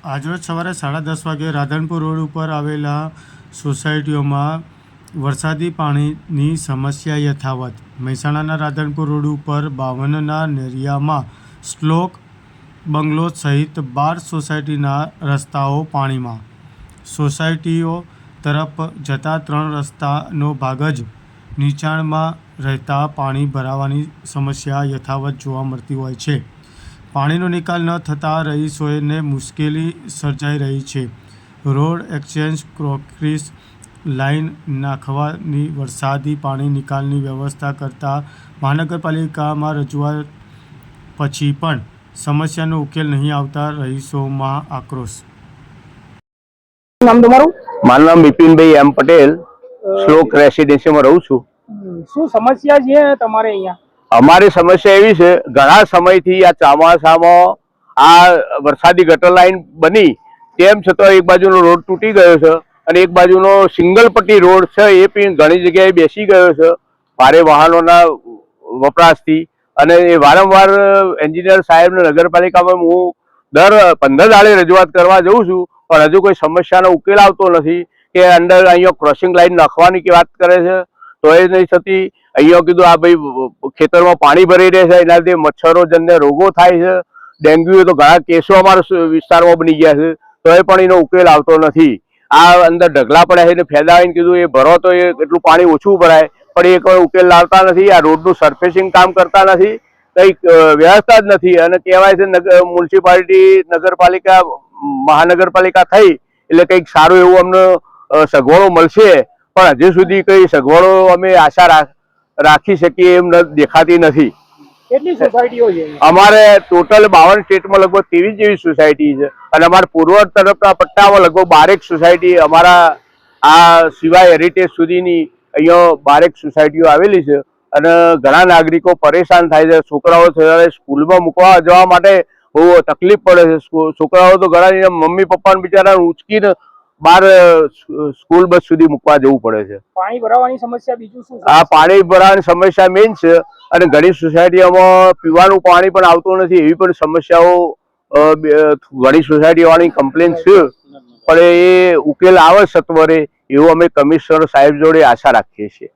આજરોજ સવારે 10:30 વાગે રાધનપુર રોડ ઉપર આવેલા સોસાયટીઓમાં વરસાદી પાણીની સમસ્યા યથાવત. મહેસાણાના રાધનપુર રોડ ઉપર 52ના નેરિયામાં શ્લોક બંગલો સહિત 12 સોસાયટીના રસ્તાઓ પાણીમાં. સોસાયટીઓ તરફ જતા 3 રસ્તાનો ભાગ જ નીચાણમાં રહેતા પાણી ભરાવાની સમસ્યા યથાવત જોવા મળતી હોય છે. પાણીનો નિકાલ ન થતાં રહીશોને મુશ્કેલી સર્જાઈ રહી છે. રોડ એક્સચેન્જ કોન્ક્રીટ લાઇન નાખવાની વરસાદી પાણી નિકાલની વ્યવસ્થા કરતા મહાનગરપાલિકામાં રજૂઆત પછી પણ સમસ્યાનો ઉકેલ નહીં આવતા રહીશોમાં આક્રોશ. નામ તમારું? મારું નામ બિપિનભાઈ એમ પટેલ, શ્લોક રેસિડેન્સીમાં રહું છું. શું સમસ્યા છે તમારે અહીંયા? અમારી સમસ્યા એવી છે, ઘણા સમયથી આ ચોમાસામાં આ વરસાદી ગટર લાઈન બની, તેમ છતાં એક બાજુનો રોડ તૂટી ગયો છે અને એક બાજુનો સિંગલ પટ્ટી રોડ છે એ પણ ઘણી જગ્યાએ બેસી ગયો છે ભારે વાહનોના વપરાશથી. અને એ વારંવાર એન્જિનિયર સાહેબને નગરપાલિકામાં હું દર 15 દાડે રજૂઆત કરવા જઉં છું, પણ હજુ કોઈ સમસ્યાનો ઉકેલ આવતો નથી. કે અંદર અહીંયા ક્રોસિંગ લાઈન નાખવાની વાત કરે છે તો એ નહીં થતી. અહીંયા કીધું આ ભાઈ ખેતરમાં પાણી ભરાઈ રહે છે, એનાથી મચ્છરોજન્ય રોગો થાય છે. ડેન્ગ્યુ તો ઘણા કેસો અમારા વિસ્તારમાં બની ગયા છે, તો એ પણ એનો ઉકેલ આવતો નથી. આ અંદર ઢગલા પડ્યા છે એને ફેદાવીને કીધું એ ભરો તો એ એટલું પાણી ઓછું ભરાય, પણ એ કોઈ ઉકેલ લાવતા નથી. આ રોડનું સરફેસિંગ કામ કરતા નથી, કંઈક વ્યવસ્થા જ નથી. અને કહેવાય છે મ્યુનિસિપાલિટી નગરપાલિકા મહાનગરપાલિકા થઈ એટલે કંઈક સારું એવું અમને સગવડો મળશે, પણ હજુ સુધી કઈ સગવડો અમે આશા રાખી શકીએ એમ દેખાતી નથી. કેટલી સોસાયટીઓ છે? અમારે ટોટલ 52 સ્ટેટમાં લગભગ 23 જેવી સોસાયટી છે અને અમારા પૂર્વ તરફના પટ્ટામાં લગભગ 12 સોસાયટી, અમારા આ સિવાય હેરિટેજ સુધીની અહીંયા 12 સોસાયટીઓ આવેલી છે. અને ઘણા નાગરિકો પરેશાન થાય છે. છોકરાઓ સ્કૂલમાં મૂકવા જવા માટે બહુ તકલીફ પડે છે. છોકરાઓ તો ઘણા મમ્મી પપ્પાને બિચારા ઉંચકીને બહાર સ્કૂલ બસ સુધી મૂકવા જવું પડે છે. પાણી ભરાવાની સમસ્યા બીજું શું? આ પાણી ભરાવાની સમસ્યા મેઇન છે. અને ઘણી સોસાયટીઓમાં પીવાનું પાણી પણ આવતું નથી, એવી પણ સમસ્યાઓ ઘણી સોસાયટીઓની કમ્પ્લેન છે. પણ એ ઉકેલ આવે સત્વરે એવું અમે કમિશનર સાહેબ જોડે આશા રાખીએ છીએ.